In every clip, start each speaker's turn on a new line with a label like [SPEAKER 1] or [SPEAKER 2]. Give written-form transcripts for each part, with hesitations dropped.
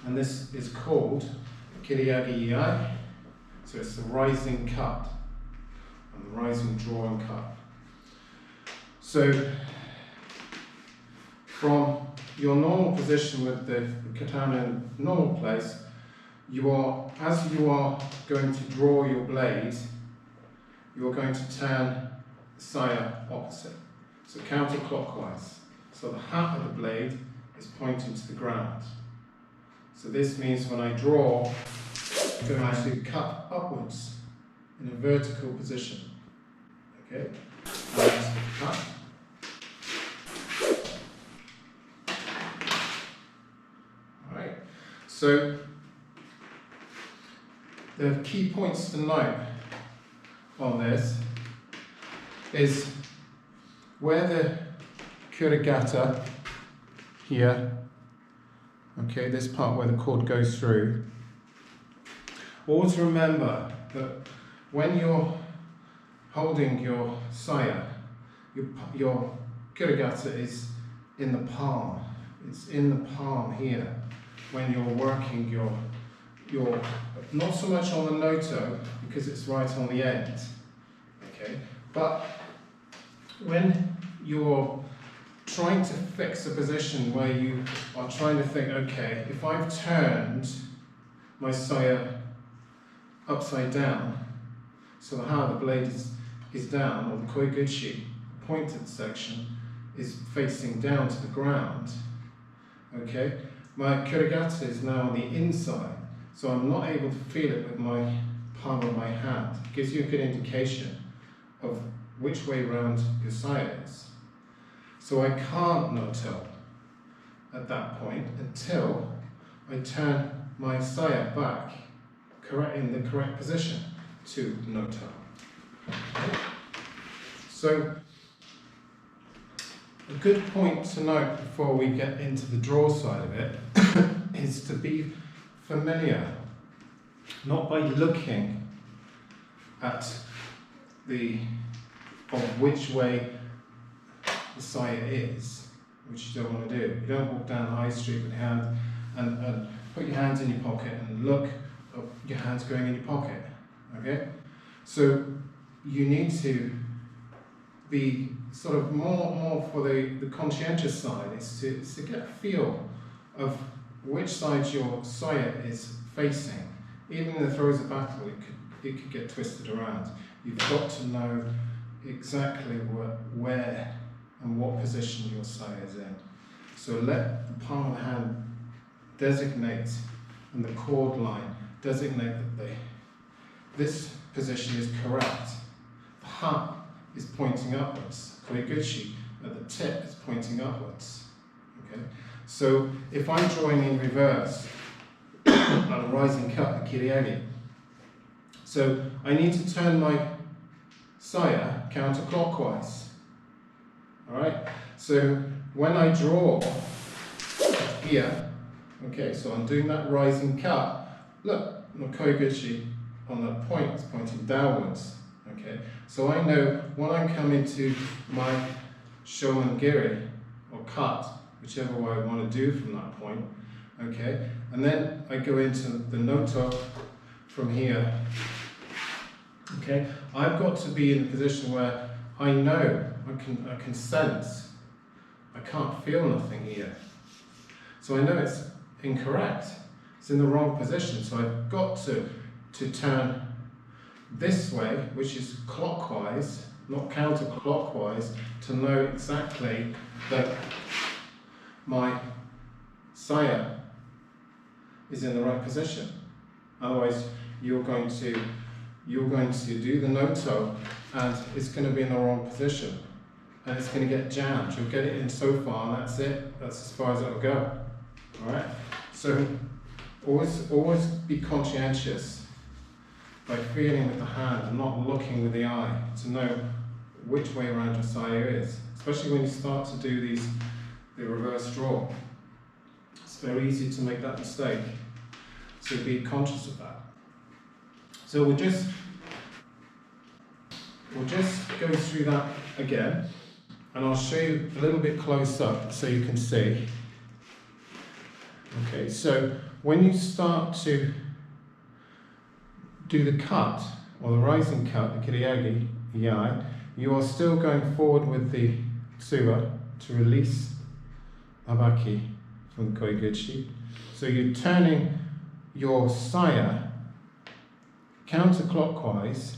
[SPEAKER 1] and this is called Kiriage Iai. So it's the rising cut, and the rising draw and cut. So from your normal position with the katana in normal place, as you are going to draw your blade, you are going to turn the saya opposite, so counterclockwise. So the hat of the blade is pointing to the ground. So this means when I draw, I'm going to cut upwards in a vertical position. Okay? And cut. Alright. So the key points to note on this is where the kurigata here, okay, this part where the cord goes through. Always remember that when you're holding your saya, your kurigata is in the palm. It's in the palm here when you're working your not so much on the noto because it's right on the end, okay, but when you're trying to fix a position where you are trying to think, okay, if I've turned my saya upside down, so the how the blade is down, or the koiguchi, pointed section, is facing down to the ground, okay, my kurigata is now on the inside, so I'm not able to feel it with my palm of my hand. It gives you a good indication of which way round your saya is. So I can't noto at that point until I turn my saya back in the correct position to noto. Okay. So a good point to note before we get into the draw side of it is to be familiar, not by looking at which way the saya is, which you don't want to do. You don't walk down the high street with your hand and put your hands in your pocket and look at your hands going in your pocket. Okay? So you need to be sort of more for the conscientious side, is to get a feel of which side your saya is facing. Even in the throes of battle, it could get twisted around. You've got to know exactly where and what position your saya is in. So let the palm of the hand designate, and the cord line designate that this position is correct. The hat is pointing upwards. Koiguchi at the tip is pointing upwards. Okay? So if I'm drawing in reverse, a rising cut, the kiriage, so I need to turn my saya counterclockwise. Alright? So when I draw here, okay, so I'm doing that rising cut. Look, my koiguchi on that point is pointing downwards. Okay, so I know when I come into my shomangiri, or cut, whichever way I want to do from that point, okay, and then I go into the noto from here, okay, I've got to be in a position where I know, I can sense, I can't feel nothing here. So I know it's incorrect, it's in the wrong position, so I've got to turn this way, which is clockwise, not counterclockwise, to know exactly that my saya is in the right position. Otherwise, you're going to do the noto, and it's going to be in the wrong position, and it's going to get jammed. You'll get it in so far, and that's it. That's as far as it'll go. All right. So always be conscientious by feeling with the hand and not looking with the eye to know which way around your saya is, especially when you start to do the reverse draw. It's very easy to make that mistake, so be conscious of that. So we'll just go through that again, and I'll show you a little bit close up so you can see. Okay, so when you start to do the cut, or the rising cut, the Kiriage Iai, you are still going forward with the tsuba to release abaki from the koiguchi. So you're turning your saya counterclockwise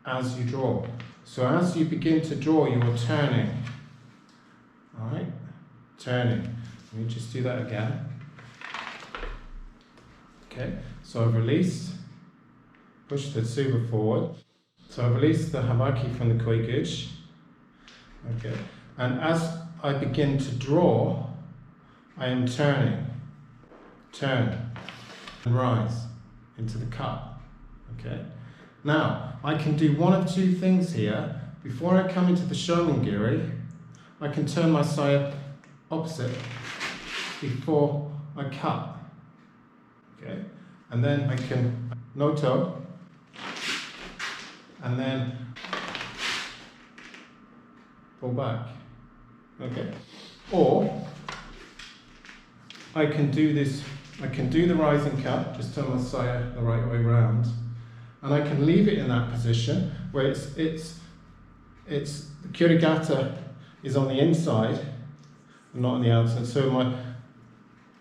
[SPEAKER 1] as you draw. So as you begin to draw, you are turning. Alright? Turning. Let me just do that again. Okay, so I've released, push the tsuba forward. So I've released the habaki from the koiguchi. Okay, and as I begin to draw, I am turning, turn, and rise into the cut. Okay, now I can do one of two things here. Before I come into the shomengiri, I can turn my saya opposite before I cut. Okay, and then I can noto, and then pull back. Okay, or I can do this. I can do the rising cut, just turn my saya the right way round, and I can leave it in that position where it's the kirigata is on the inside and not on the outside. So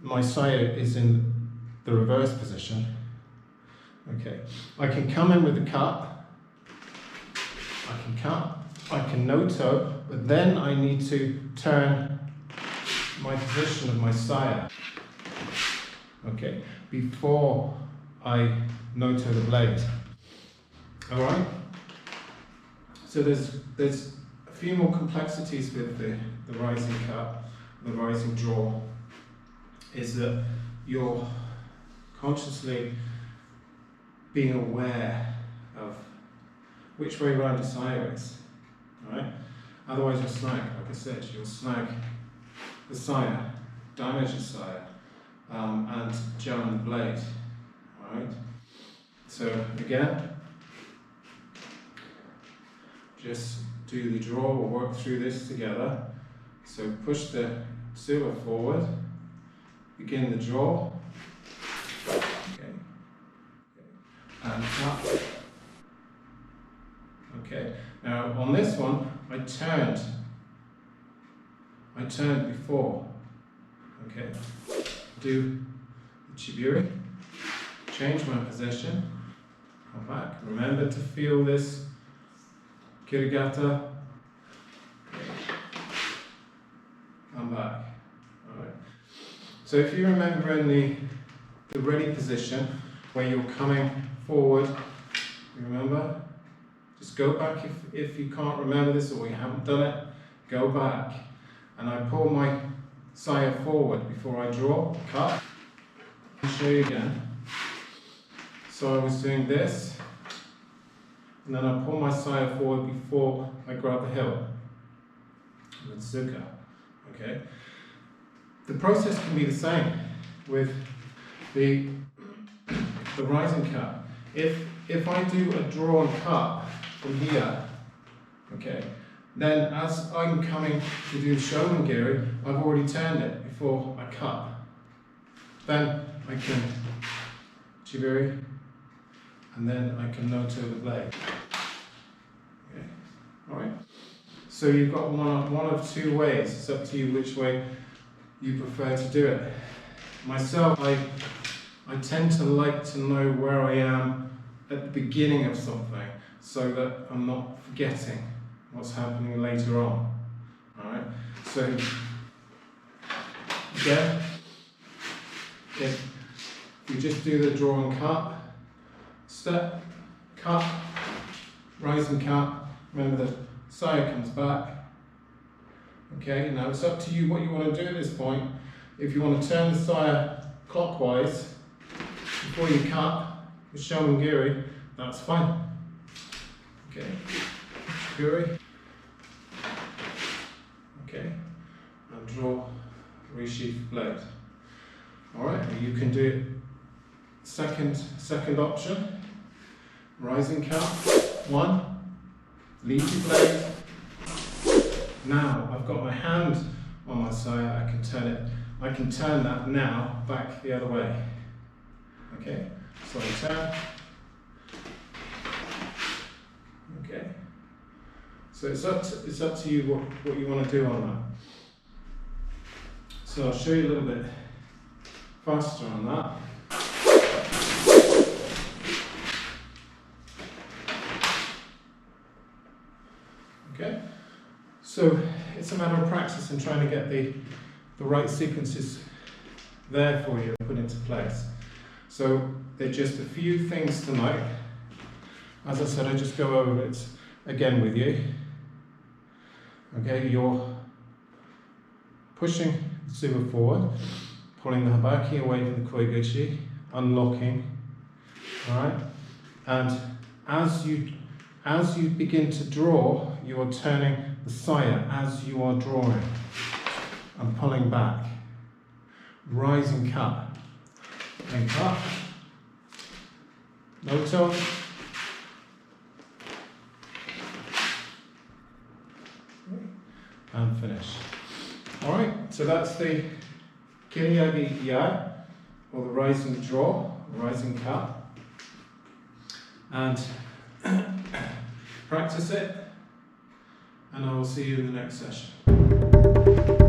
[SPEAKER 1] my saya is in the reverse position. Okay, I can come in with the cut. I can cut. I can no-toe, but then I need to turn my position of my saya. Okay, before I no-toe the blade. All right. So there's a few more complexities with the rising cut, the rising draw. Is that you're consciously being aware of which way around the saya is. All right. Otherwise, you'll snag. Like I said, you'll snag the saya, damage the saya, and jam the blade. All right. So again, just do the draw. We'll work through this together. So push the tsuba forward. Begin the draw. Okay. And cut. Okay. Now on this one, I turned before. Okay. Do the chiburi. Change my position. Come back. Remember to feel this kirigata. Come back. Alright. So if you remember in the ready position where you're coming forward, you remember? Just go back if you can't remember this or you haven't done it, go back. And I pull my saya forward before I draw, cut. I'll show you again. So I was doing this, and then I pull my saya forward before I grab the hilt. With Zuka. Okay? The process can be the same with the rising cut. If I do a draw and cut from here, okay, then as I'm coming to do the shomengiri, I've already turned it before I cut. Then I can chiburi, and then I can no-toe the blade. Okay, all right. So you've got one of two ways. It's up to you which way you prefer to do it. Myself, I tend to like to know where I am at the beginning of something so that I'm not forgetting what's happening later on. Alright? So again, if you just do the draw and cut, step, cut, rise and cut, remember the saya comes back. Okay, now it's up to you what you want to do at this point. If you want to turn the saya clockwise before you cut with shomengiri, that's fine. Okay, chiburi. Okay, and draw, resheath blade. Alright, you can do it second option. Rising cut, one, lead your blade. Now I've got my hand on my saya, I can turn it I can turn that now back the other way. Okay, so I turn. Okay, so it's up to you what you want to do on that. So I'll show you a little bit faster on that. Okay, so it's a matter of practice and trying to get the right sequences there for you and put into place. So there are just a few things tonight. As I said, I just go over it again with you. Okay, you're pushing the tsuba forward, pulling the habaki away from the koiguchi, unlocking. Alright? And as you begin to draw, you are turning the saya as you are drawing and pulling back. Rising cut. And cut. Noto. And finish. Alright, so that's the Kiriage Iai, or the rising draw, rising cut. And practice it, and I will see you in the next session.